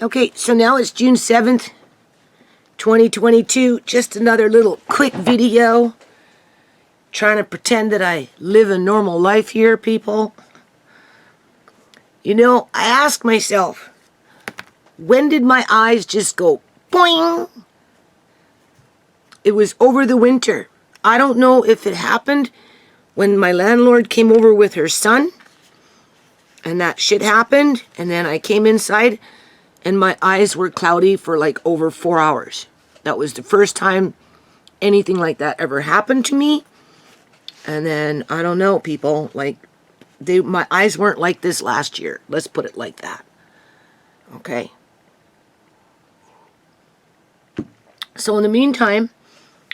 Okay, so now it's June 7th, 2022. Just another little quick video. Trying to pretend that I live a normal life here, people. You know, I ask myself, when did my eyes just go boing? It was over the winter. I don't know if it happened when my landlord came over with her son and that shit happened, and then I came inside and my eyes were cloudy for like over 4 hours. That was the first time anything like that ever happened to me. And then, I don't know, people, like, my eyes weren't like this last year. Let's put it like that. Okay. So in the meantime,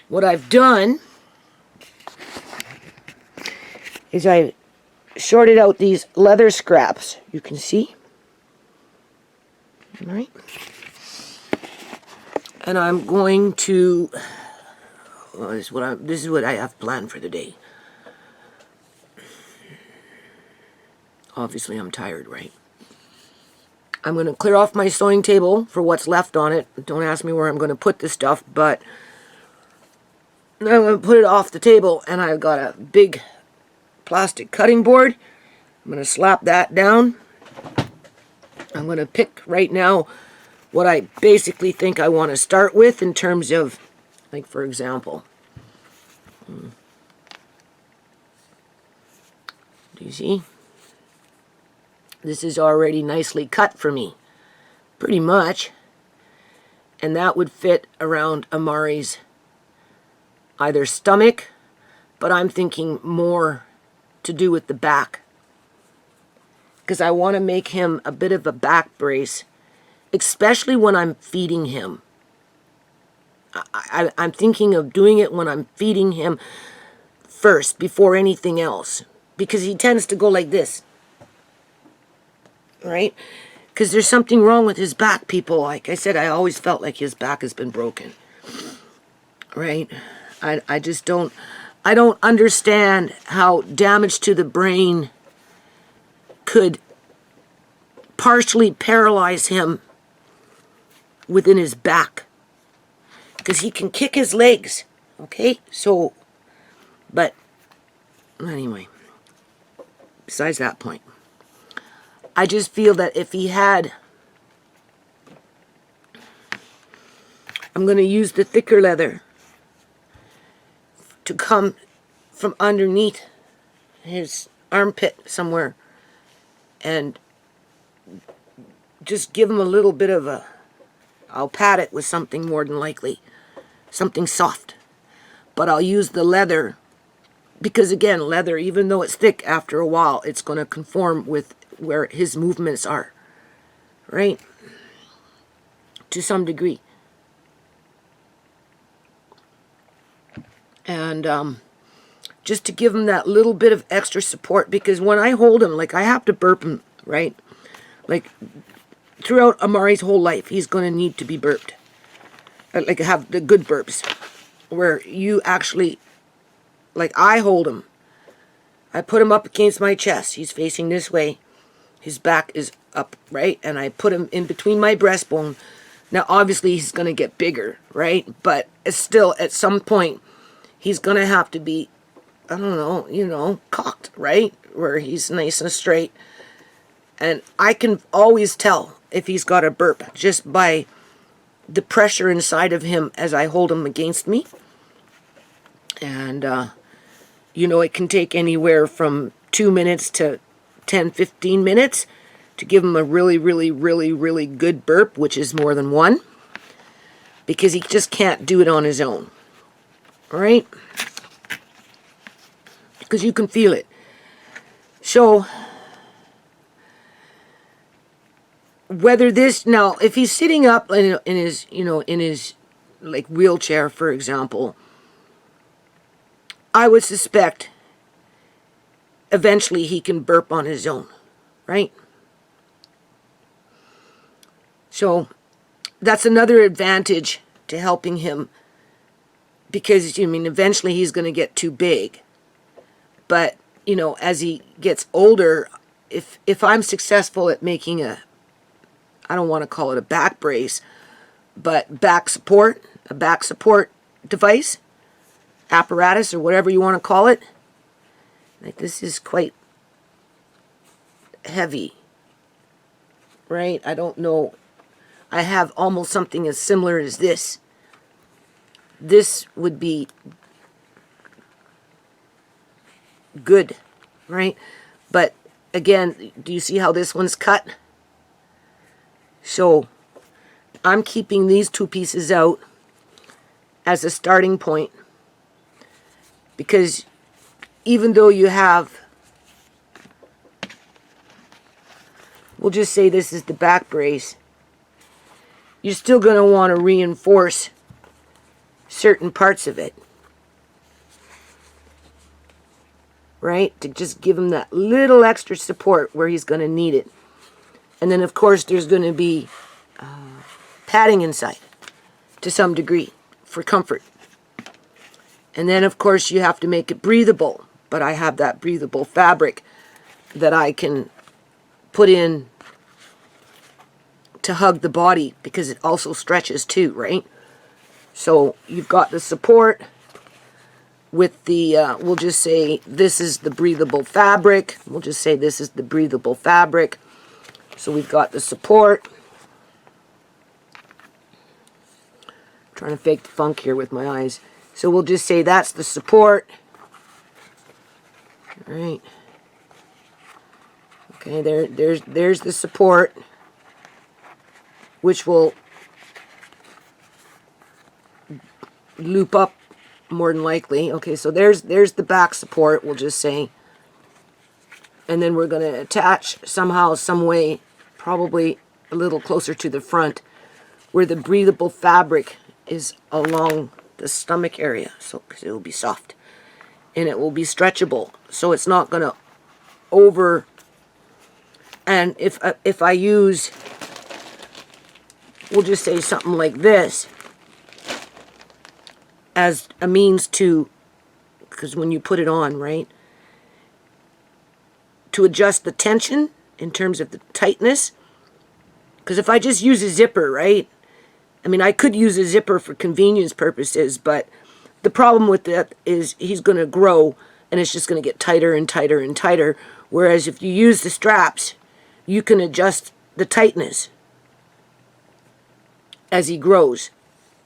what I've done is I sorted out these leather scraps. You can see. All right. And I'm going to, well, this is what I have planned for the day. Obviously, I'm tired, right? I'm going to clear off my sewing table for what's left on it. Don't ask me where I'm going to put this stuff, but I'm going to put it off the table, and I've got a big plastic cutting board. I'm going to slap that down. I'm going to pick right now what I basically think I want to start with in terms of, like, for example, do you see? This is already nicely cut for me, pretty much. And that would fit around Amari's either stomach, but I'm thinking more to do with the back. Because I want to make him a bit of a back brace, especially when I'm feeding him. I'm thinking of doing it when I'm feeding him first, before anything else. Because he tends to go like this. Right? Because there's something wrong with his back, people. Like I said, I always felt like his back has been broken. Right? I just don't, I don't understand how damage to the brain could partially paralyze him within his back. Because he can kick his legs. Okay? So, but, anyway, besides that point. I just feel that if he had, I'm going to use the thicker leather to come from underneath his armpit somewhere and just give him a little bit of a, I'll pad it with something more than likely, something soft. But I'll use the leather because, again, leather, even though it's thick, after a while, it's going to conform with where his movements are, right? To some degree. And just to give him that little bit of extra support, because when I hold him, like, I have to burp him, right? Like, throughout Amari's whole life, he's going to need to be burped. Like, have the good burps, where you actually, like, I hold him. I put him up against my chest. He's facing this way. His back is up, right? And I put him in between my breastbone. Now, obviously, he's going to get bigger, right? But it's still, at some point, he's going to have to be, I don't know, you know, cocked, right? Where he's nice and straight. And I can always tell if he's got a burp just by the pressure inside of him as I hold him against me. And, you know, it can take anywhere from 2 minutes to 10, 15 minutes to give him a really, really, really, really good burp, which is more than one, because he just can't do it on his own, all right? Because you can feel it. So, whether this, now, if he's sitting up in his, you know, in his, like, wheelchair, for example, I would suspect eventually he can burp on his own, right? So that's another advantage to helping him, because, I mean, eventually he's going to get too big. But, you know, as he gets older, if I'm successful at making a I don't want to call it a back brace, but back support, a back support device, apparatus, or whatever you want to call it. Like, this is quite heavy, right? I don't know. I have almost something as similar as this. This would be good, right? But again, do you see how this one's cut? So I'm keeping these two pieces out as a starting point, because even though you have, we'll just say this is the back brace, you're still going to want to reinforce certain parts of it, right? To just give him that little extra support where he's going to need it. And then, of course, there's going to be padding inside to some degree for comfort. And then, of course, you have to make it breathable. But I have that breathable fabric that I can put in to hug the body, because it also stretches too, right? So you've got the support with the, we'll just say this is the breathable fabric. We'll just say this is the breathable fabric. So we've got the support. I'm trying to fake the funk here with my eyes. So we'll just say that's the support. All right. Okay, there's the support, which will loop up more than likely. Okay, so there's the back support, we'll just say. And then we're going to attach somehow, some way, probably a little closer to the front, where the breathable fabric is along the stomach area. So, because it will be soft. And it will be stretchable. So it's not going to over... And if I use, we'll just say something like this, as a means to, because when you put it on, right, to adjust the tension in terms of the tightness, because if I just use a zipper, right, I mean, I could use a zipper for convenience purposes, but the problem with that is he's going to grow, and it's just going to get tighter and tighter and tighter, whereas if you use the straps, you can adjust the tightness as he grows.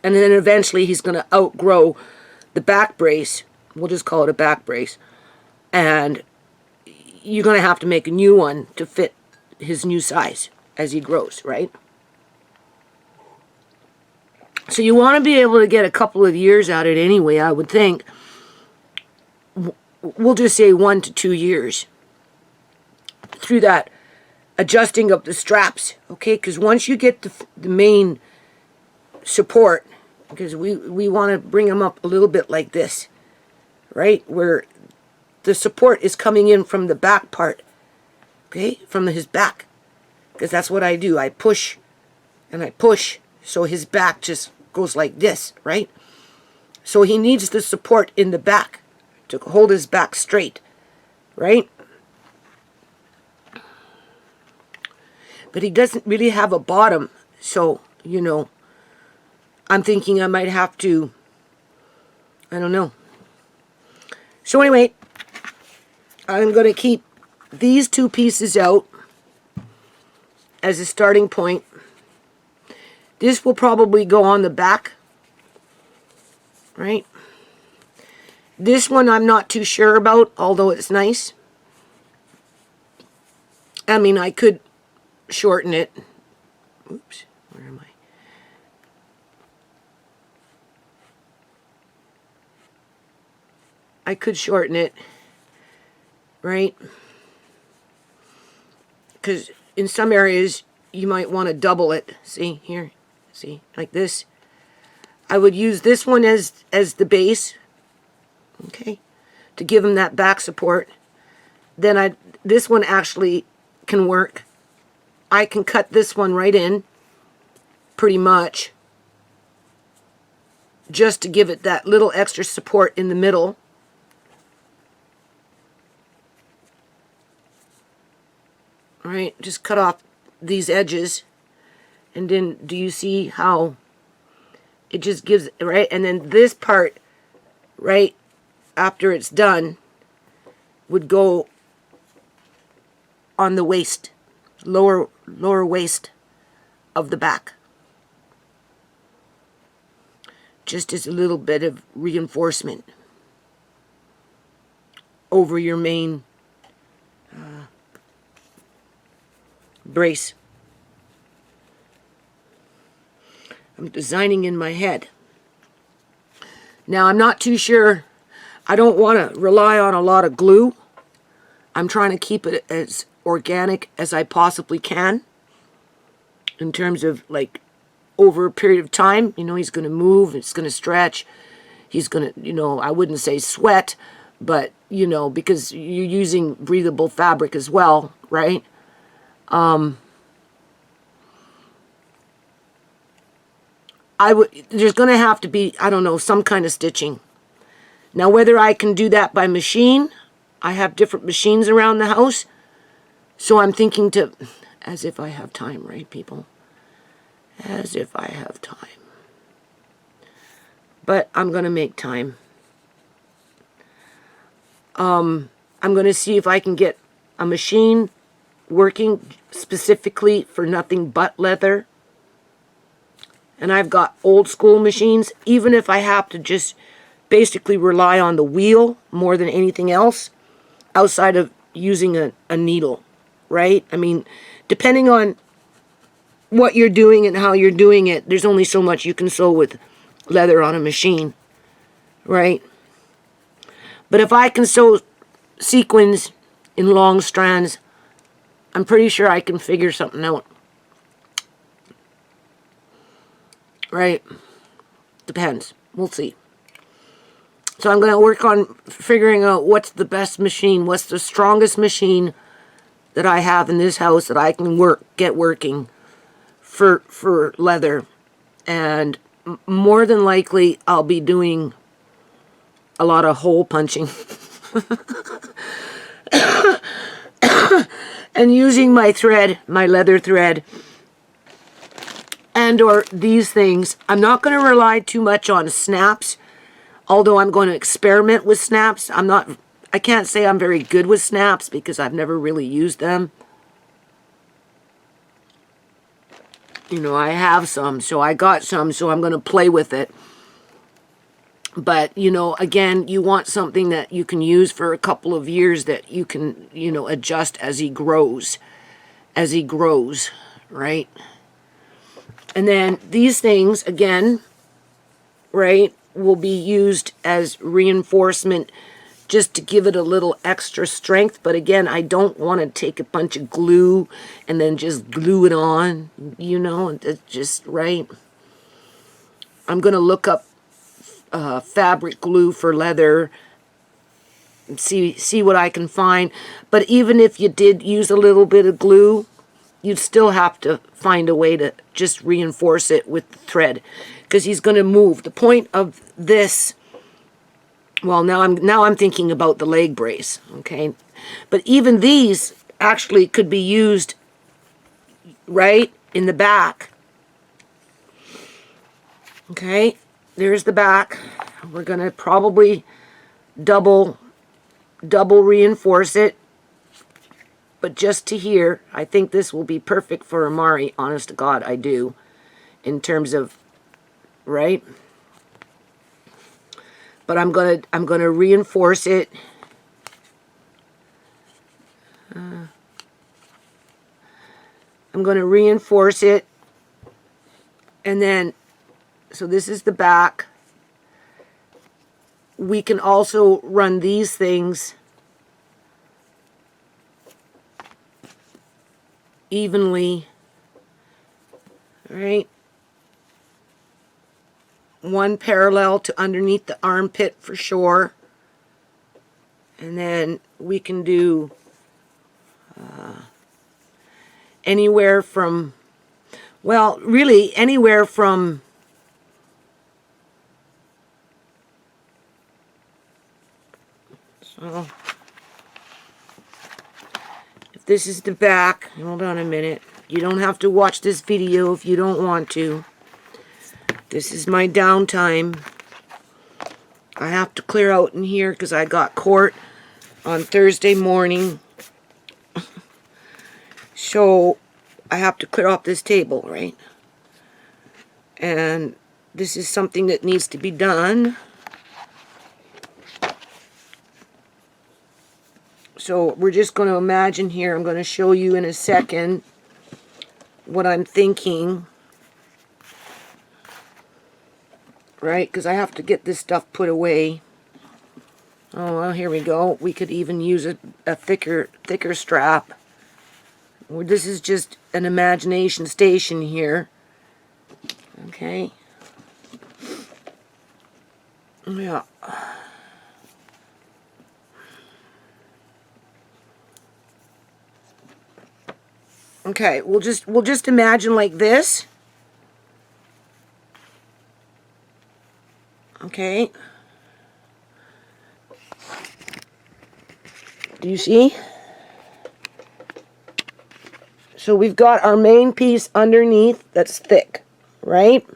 And then eventually he's going to outgrow the back brace. We'll just call it a back brace. And you're going to have to make a new one to fit his new size as he grows, right? So you want to be able to get a couple of years out of it anyway, I would think. We'll just say 1 to 2 years through that adjusting of the straps, okay? Because once you get the main support, because we want to bring them up a little bit like this, right? Where the support is coming in from the back part, okay? From his back. Because that's what I do. I push and I push, so his back just goes like this, right? So he needs the support in the back to hold his back straight, right? But he doesn't really have a bottom, so, you know, I'm thinking I might have to, I don't know. So anyway, I'm going to keep these two pieces out as a starting point. This will probably go on the back, right? This one I'm not too sure about, although it's nice. I mean, I could shorten it. Oops, where am I? I could shorten it, right? Because in some areas you might want to double it. See here, see, like this. I would use this one as the base, okay, to give him that back support. Then this one actually can work. I can cut this one right in, pretty much, just to give it that little extra support in the middle. All right, just cut off these edges, And then do you see how it just gives, right? And then this part, right, after it's done, would go on the waist, lower waist of the back. Just as a little bit of reinforcement over your main brace. I'm designing in my head. Now, I'm not too sure. I don't want to rely on a lot of glue. I'm trying to keep it as organic as I possibly can in terms of, like, over a period of time. You know, he's going to move, it's going to stretch. He's going to, you know, I wouldn't say sweat, but, you know, because you're using breathable fabric as well, right? There's going to have to be, I don't know, some kind of stitching. Now, whether I can do that by machine, I have different machines around the house. So I'm thinking to, as if I have time, right, people? As if I have time. But I'm going to make time. I'm going to see if I can get a machine working specifically for nothing but leather. And I've got old school machines, even if I have to just basically rely on the wheel more than anything else, outside of using a needle, right? I mean, depending on what you're doing and how you're doing it, there's only so much you can sew with leather on a machine, right? But if I can sew sequins in long strands, I'm pretty sure I can figure something out. Right? Depends. We'll see. So I'm going to work on figuring out what's the best machine, what's the strongest machine that I have in this house that I can get working for leather. And more than likely, I'll be doing a lot of hole punching. And using my thread, my leather thread, and or these things. I'm not going to rely too much on snaps, although I'm going to experiment with snaps. I can't say I'm very good with snaps because I've never really used them. You know, I have some, so I got some, so I'm going to play with it. But, you know, again, you want something that you can use for a couple of years that you can, you know, adjust as he grows. As he grows, right? And then these things, again, right, will be used as reinforcement just to give it a little extra strength. But again, I don't want to take a bunch of glue and then just glue it on, you know, it's just, right? I'm going to look up fabric glue for leather and see what I can find. But even if you did use a little bit of glue, you'd still have to find a way to just reinforce it with the thread, because he's going to move. The point of this, well, now I'm thinking about the leg brace, okay? But even these actually could be used right in the back. Okay, there's the back. We're going to probably double reinforce it. But just to here, I think this will be perfect for Amari. Honest to God, I do. In terms of, right? But I'm gonna reinforce it. I'm gonna reinforce it, and then, so this is the back. We can also run these things evenly, right? One parallel to underneath the armpit for sure. And then we can do anywhere from, well, really anywhere from so if this is the back, hold on a minute. You don't have to watch this video if you don't want to. This is my downtime. I have to clear out in here because I got court on Thursday morning. So I have to clear off this table, right? And this is something that needs to be done. So we're just going to imagine here. I'm going to show you in a second what I'm thinking. Right? Because I have to get this stuff put away. Oh, well, here we go. We could even use a thicker strap. Well, this is just an imagination station here. Okay. Yeah. Okay, we'll just imagine like this. Okay. Do you see? So we've got our main piece underneath that's thick, right?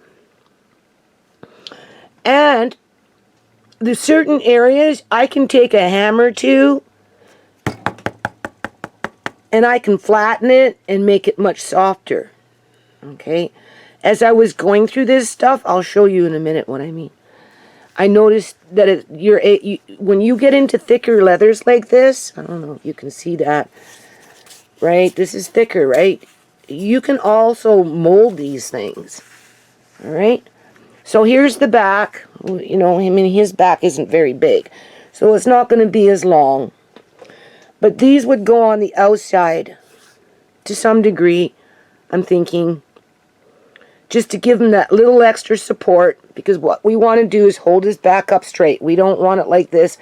And there's certain areas I can take a hammer to and I can flatten it and make it much softer. Okay? As I was going through this stuff, I'll show you in a minute what I mean. I noticed that when you get into thicker leathers like this, I don't know if you can see that, right? This is thicker, right? You can also mold these things, all right? So here's the back. You know, I mean, his back isn't very big, so it's not going to be as long. But these would go on the outside to some degree, I'm thinking, just to give him that little extra support, because what we want to do is hold his back up straight. We don't want it like this.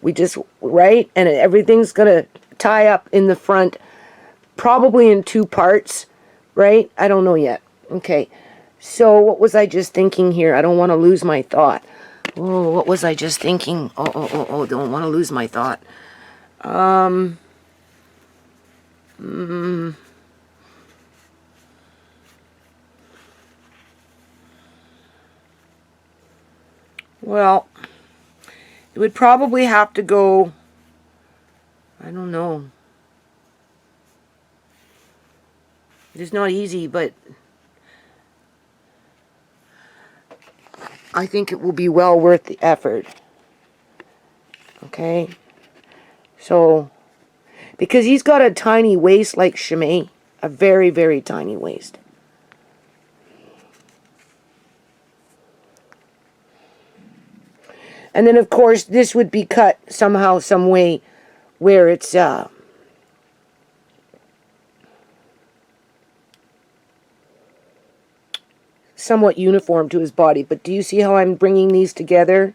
We just, right? And everything's going to tie up in the front, probably in 2 parts, right? I don't know yet. Okay. So what was I just thinking here? I don't want to lose my thought. Oh, what was I just thinking? Oh, don't want to lose my thought. Well, it would probably have to go, I don't know. It's not easy, but I think it will be well worth the effort. Okay? So, because he's got a tiny waist like SHAMAY, a very, very tiny waist. And then, of course, this would be cut somehow, some way, where it's somewhat uniform to his body. But do you see how I'm bringing these together?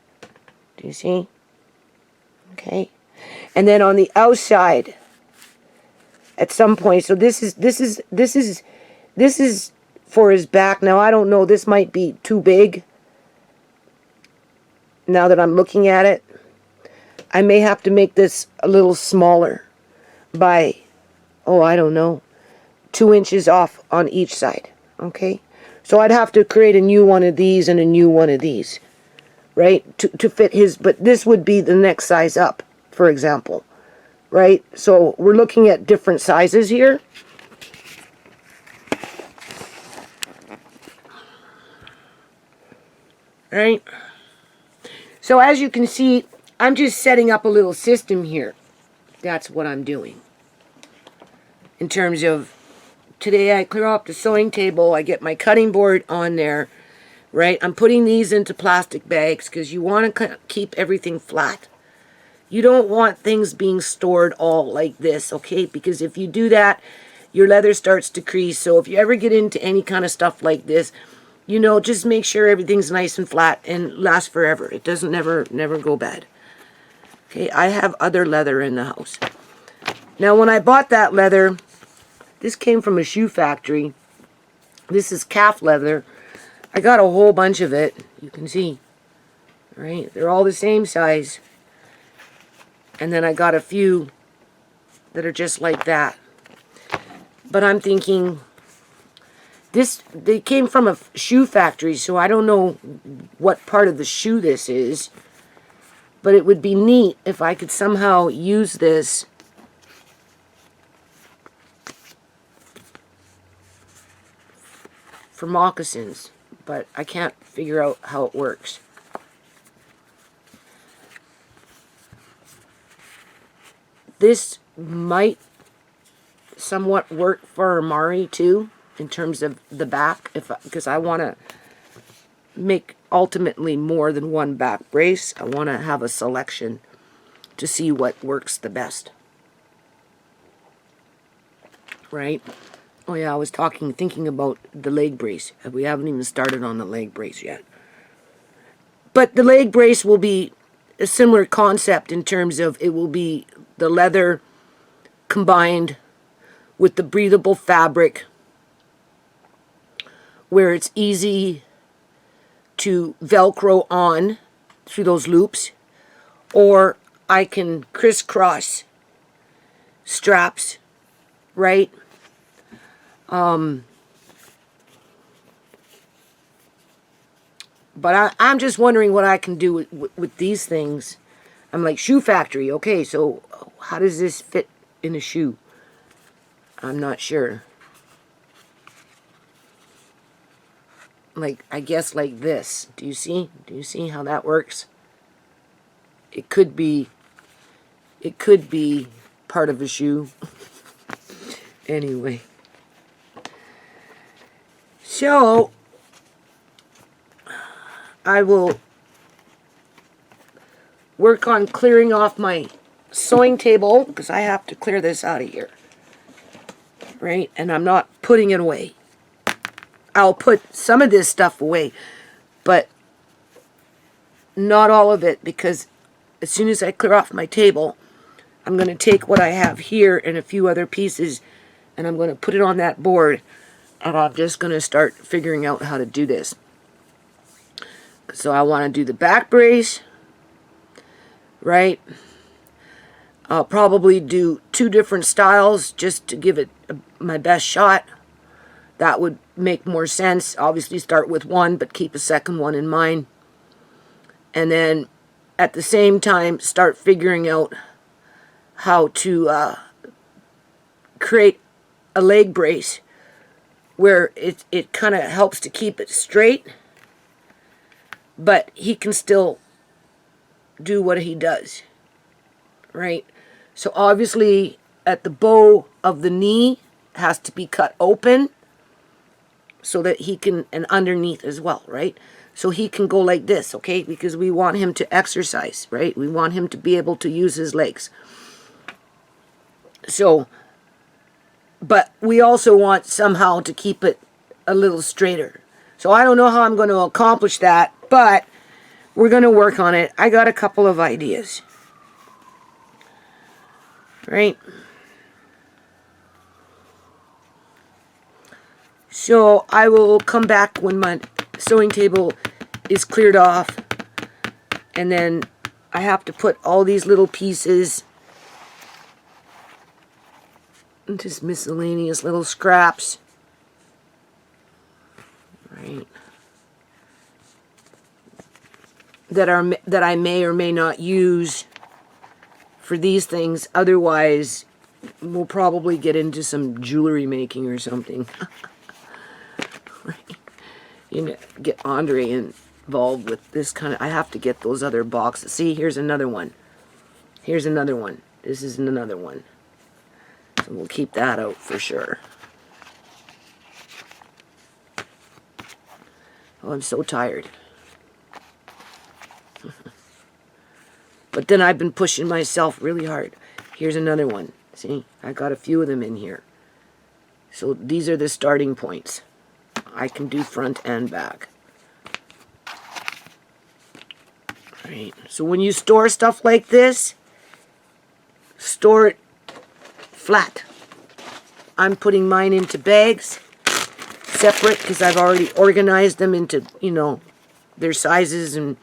Do you see? Okay. And then on the outside, at some point, so this is for his back. Now, I don't know, this might be too big. Now that I'm looking at it, I may have to make this a little smaller by, oh, I don't know, 2 inches off on each side, okay? So I'd have to create a new one of these and a new one of these, right, to fit his, but this would be the next size up, for example, right? So we're looking at different sizes here. Right? So as you can see, I'm just setting up a little system here. That's what I'm doing. In terms of, today I clear off the sewing table, I get my cutting board on there, right? I'm putting these into plastic bags because you want to keep everything flat. You don't want things being stored all like this, okay? Because if you do that, your leather starts to crease. So if you ever get into any kind of stuff like this, you know, just make sure everything's nice and flat and lasts forever. It doesn't never go bad. Okay, I have other leather in the house. Now, when I bought that leather, this came from a shoe factory. This is calf leather. I got a whole bunch of it. You can see, right? They're all the same size. And then I got a few that are just like that. But I'm thinking, They came from a shoe factory, so I don't know what part of the shoe this is. But it would be neat if I could somehow use this for moccasins. But I can't figure out how it works. This might somewhat work for Amari too, in terms of the back, because I want to make ultimately more than one back brace. I want to have a selection to see what works the best. Right? Oh yeah, I was thinking about the leg brace. We haven't even started on the leg brace yet. But the leg brace will be a similar concept in terms of it will be the leather combined with the breathable fabric, where it's easy to Velcro on through those loops, or I can crisscross straps, right? But I'm just wondering what I can do with these things. I'm like, shoe factory, okay, so how does this fit in a shoe? I'm not sure. Like, I guess like this. Do you see? Do you see how that works? It could be part of a shoe. Anyway. So, I will work on clearing off my sewing table, because I have to clear this out of here. Right? And I'm not putting it away. I'll put some of this stuff away, but not all of it, because as soon as I clear off my table, I'm going to take what I have here and a few other pieces, and I'm going to put it on that board, and I'm just going to start figuring out how to do this. So I want to do the back brace, right? I'll probably do 2 different styles just to give it my best shot. That would make more sense. Obviously start with one, but keep a second one in mind. And then at the same time start figuring out how to create a leg brace where it kind of helps to keep it straight, but he can still do what he does, right? So obviously at the bow of the knee has to be cut open so that he can, and underneath as well, right? So he can go like this, okay? Because we want him to exercise, right? We want him to be able to use his legs. So, but we also want somehow to keep it a little straighter. So I don't know how I'm going to accomplish that, but we're going to work on it. I got a couple of ideas. Right? So I will come back when my sewing table is cleared off, and then I have to put all these little pieces, just miscellaneous little scraps, right, that I may or may not use for these things. Otherwise, we'll probably get into some jewelry making or something. Right. You know, get Andre involved with this kind of. I have to get those other boxes. See, here's another one. Here's another one. This is another one. So we'll keep that out for sure. Oh, I'm so tired. But then I've been pushing myself really hard. Here's another one. See, I got a few of them in here. So these are the starting points. I can do front and back. Right. So when you store stuff like this, store it flat. I'm putting mine into bags, separate, because I've already organized them into, you know, their sizes and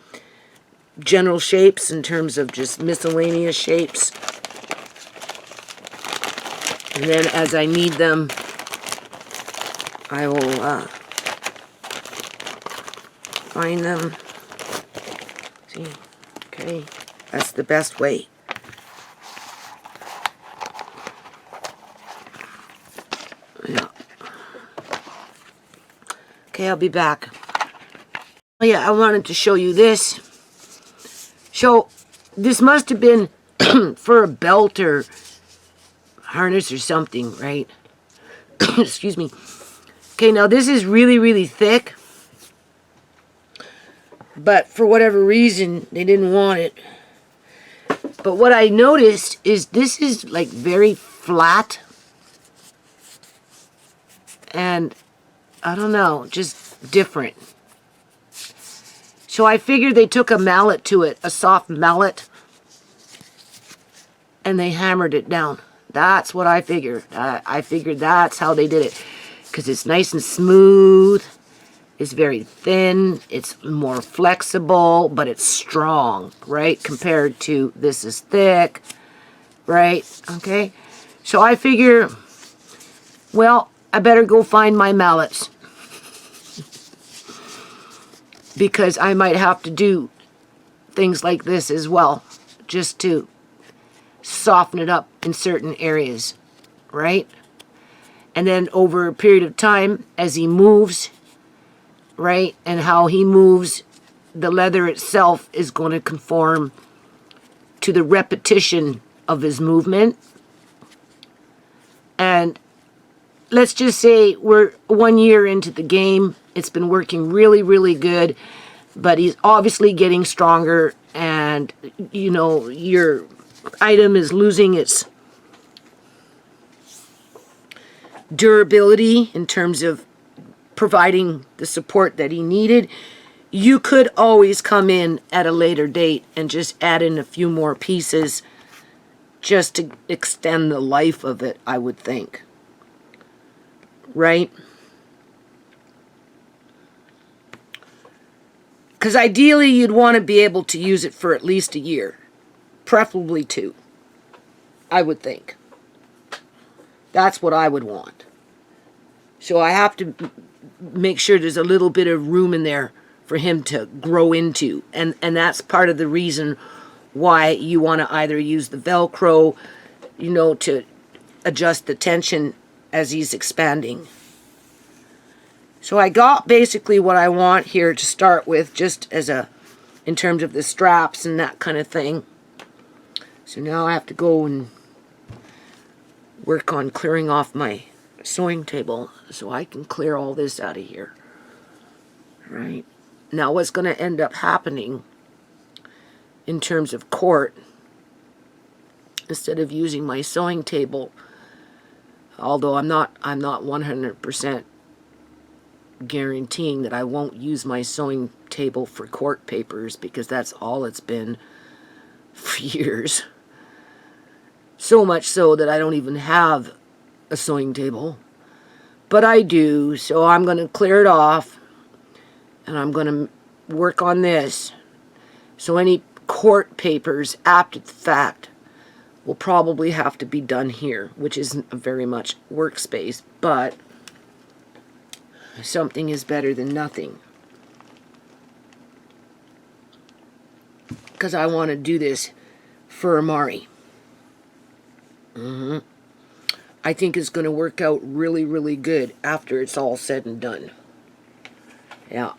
general shapes in terms of just miscellaneous shapes. And then as I need them, I will find them. See, okay, that's the best way. Yeah. Okay, I'll be back. Oh yeah, I wanted to show you this. So, this must have been for a belt or harness or something, right? Excuse me. Okay, now this is really, really thick. But for whatever reason, they didn't want it. But what I noticed is this is like very flat. And I don't know, just different. So I figured they took a mallet to it, a soft mallet, and they hammered it down. That's what I figured. I figured that's how they did it. Because it's nice and smooth. It's very thin. It's more flexible, but it's strong, right? Compared to this is thick, right? Okay. So I figure, well, I better go find my mallets. Because I might have to do things like this as well, just to soften it up in certain areas, right? And then over a period of time, as he moves, right, and how he moves, the leather itself is going to conform to the repetition of his movement. And let's just say we're 1 year into the game. It's been working really, really good, but he's obviously getting stronger, and, you know, your item is losing its durability in terms of providing the support that he needed. You could always come in at a later date and just add in a few more pieces just to extend the life of it, I would think. Right? Because ideally, you'd want to be able to use it for at least a year. Preferably 2. I would think. That's what I would want. So I have to make sure there's a little bit of room in there for him to grow into. And that's part of the reason why you want to either use the Velcro, you know, to adjust the tension as he's expanding. So I got basically what I want here to start with, just as a, in terms of the straps and that kind of thing. So now I have to go and work on clearing off my sewing table so I can clear all this out of here. Right. Now what's going to end up happening in terms of cord, instead of using my sewing table, although I'm not 100% guaranteeing that I won't use my sewing table for court papers, because that's all it's been for years. So much so that I don't even have a sewing table. But I do, so I'm going to clear it off, and I'm going to work on this. So any court papers after the fact will probably have to be done here, which isn't very much workspace, but something is better than nothing. Because I want to do this for Amari. I think it's going to work out really, really good after it's all said and done. Yeah.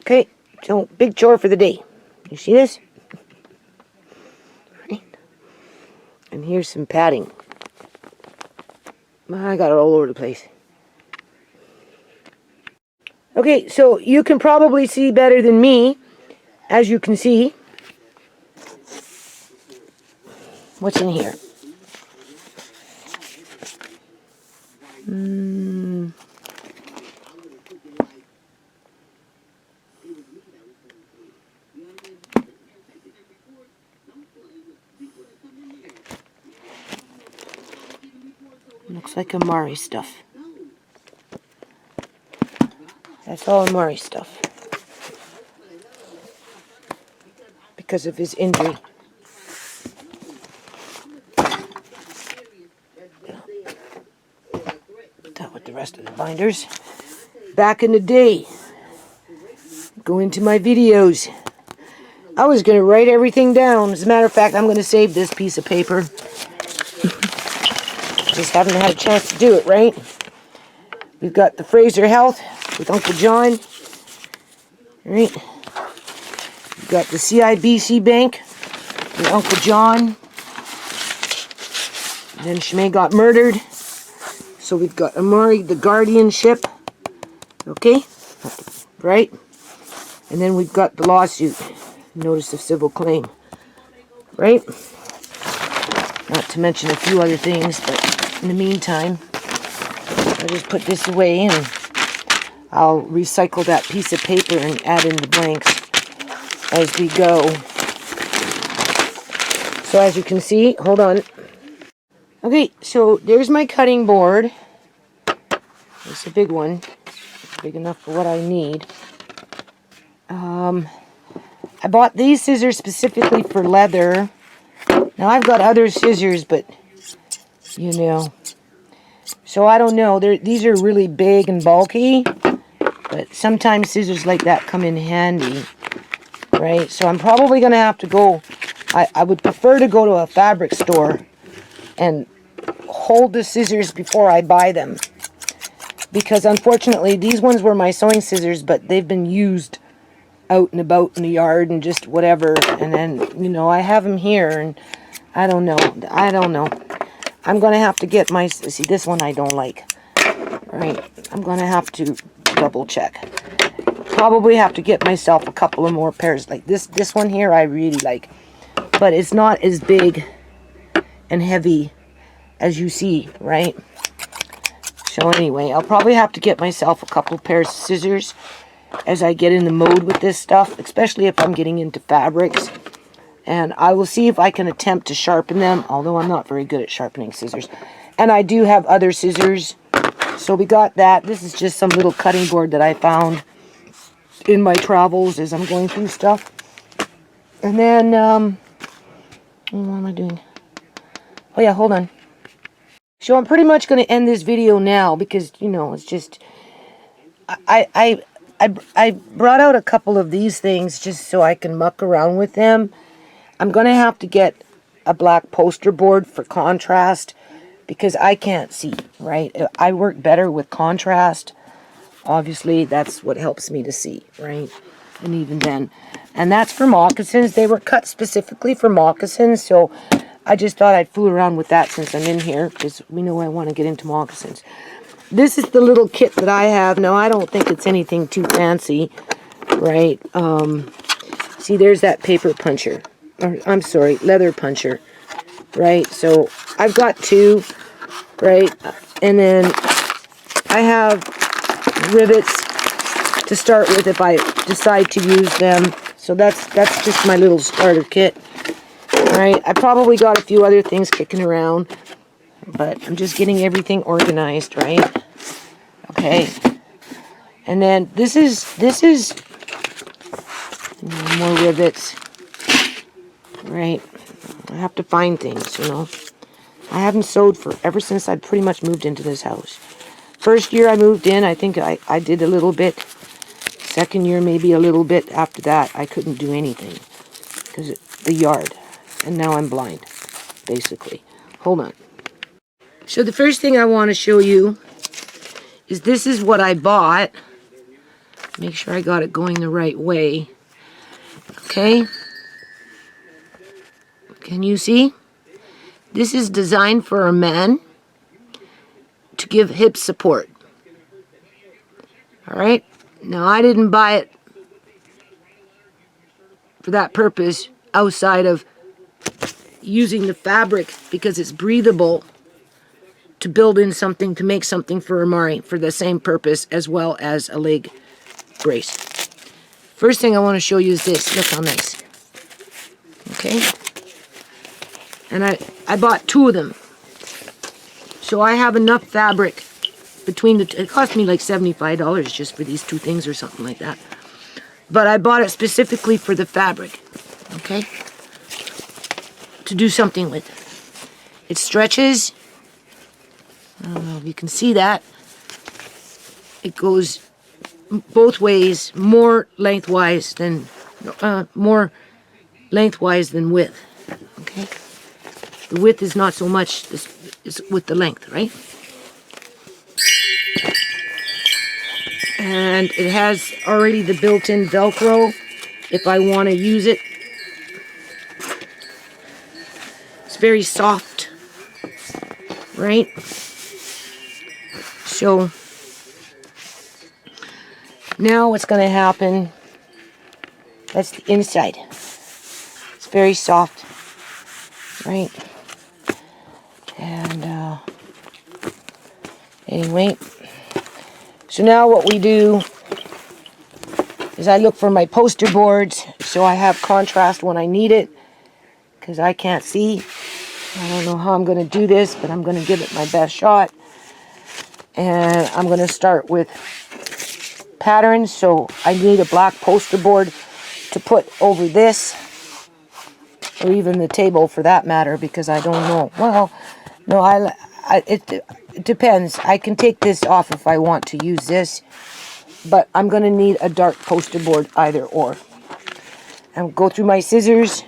Okay, so big chore for the day. You see this? Right. And here's some padding. I got it all over the place. Okay, so you can probably see better than me, as you can see. What's in here? Looks like Amari stuff. That's all Amari stuff. Because of his injury. binders. Back in the day, go into my videos. I was going to write everything down. As a matter of fact, I'm going to save this piece of paper. Just haven't had a chance to do it, right? We've got the Fraser Health with Uncle John. Right? We've got the CIBC Bank with Uncle John. And then SHAMAY got murdered. So we've got Amari, the guardianship. Okay? Right? And then we've got the lawsuit. Notice of civil claim. Right? Not to mention a few other things, but in the meantime, I'll just put this away and I'll recycle that piece of paper and add in the blanks as we go. So as you can see, hold on. Okay, so there's my cutting board. It's a big one. Big enough for what I need. I bought these scissors specifically for leather. Now I've got other scissors, but you know. So I don't know. These are really big and bulky, but sometimes scissors like that come in handy, right? So I'm probably going to have to go. I would prefer to go to a fabric store and hold the scissors before I buy them, because unfortunately these ones were my sewing scissors, but they've been used out and about in the yard and just whatever, and then, you know, I have them here and I don't know. I'm going to have to get my, see, this one I don't like. Right, I'm going to have to double check. Probably have to get myself a couple of more pairs. Like this one here I really like, but it's not as big and heavy as you see, right? So anyway, I'll probably have to get myself a couple pairs of scissors as I get in the mode with this stuff, especially if I'm getting into fabrics. And I will see if I can attempt to sharpen them, although I'm not very good at sharpening scissors. And I do have other scissors. So we got that. This is just some little cutting board that I found in my travels as I'm going through stuff. And then, what am I doing? Oh yeah, hold on. So I'm pretty much going to end this video now because, you know, it's just, I brought out a couple of these things just so I can muck around with them. I'm going to have to get a black poster board for contrast because I can't see, right? I work better with contrast. Obviously, that's what helps me to see, right? And even then. And that's for moccasins. They were cut specifically for moccasins, so I just thought I'd fool around with that since I'm in here because we know I want to get into moccasins. This is the little kit that I have. Now, I don't think it's anything too fancy, right? See, there's that paper puncher. Or, I'm sorry, leather puncher, right? So I've got two, right? And then I have rivets to start with if I decide to use them. So that's just my little starter kit, right? I probably got a few other things kicking around, but I'm just getting everything organized, right? Okay. And then this is more rivets. Right, I have to find things, you know. I haven't sewed ever since I pretty much moved into this house. First year I moved in, I think I did a little bit. Second year, maybe a little bit. After that, I couldn't do anything because the yard. And now I'm blind, basically. Hold on. So the first thing I want to show you is this is what I bought. Make sure I got it going the right way. Okay. Can you see? This is designed for a man to give hip support. All right? Now, I didn't buy it for that purpose outside of using the fabric because it's breathable to build in something, to make something for Amari for the same purpose as well as a leg brace. First thing I want to show you is this. Look how nice. Okay? And I bought two of them. So I have enough fabric between the two. It cost me like $75 just for these two things or something like that. But I bought it specifically for the fabric. Okay? To do something with. It stretches. I don't know if you can see that. it goes both ways, more lengthwise than width. Okay, the width is not so much this is with the length, right? And it has already the built-in Velcro if I want to use it. It's very soft, right? So now what's going to happen, that's the inside. It's very soft, right? And anyway, so now what we do is I look for my poster boards so I have contrast when I need it, because I can't see. I don't know how I'm going to do this, but I'm going to give it my best shot. And I'm going to start with patterns, so I need a black poster board to put over this, or even the table for that matter, because I don't know. Well, no, it depends. I can take this off if I want to use this, but I'm going to need a dark poster board either or. I'll go through my scissors.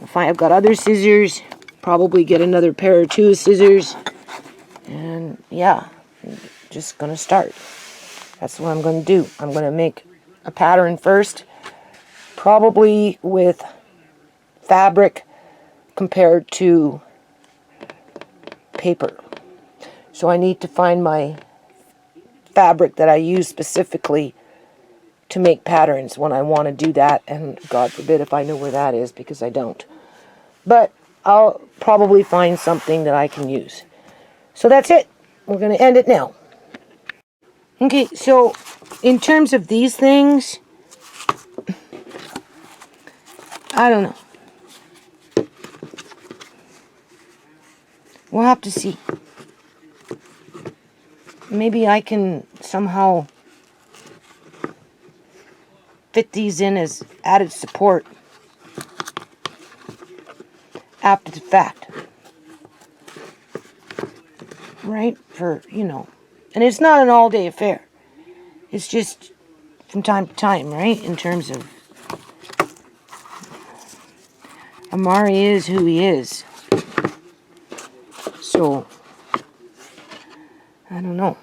If I've got other scissors, probably get another pair or two of scissors. And yeah, just going to start. That's what I'm going to do. I'm going to make a pattern first, probably with fabric compared to paper. So I need to find my fabric that I use specifically to make patterns when I want to do that, and God forbid if I know where that is, because I don't. But I'll probably find something that I can use. So that's it. We're going to end it now. Okay, so in terms of these things, I don't know. We'll have to see. Maybe I can somehow fit these in as added support after the fact. Right? For, you know. And it's not an all-day affair. It's just from time to time, right? In terms of Amari is who he is. So, I don't know.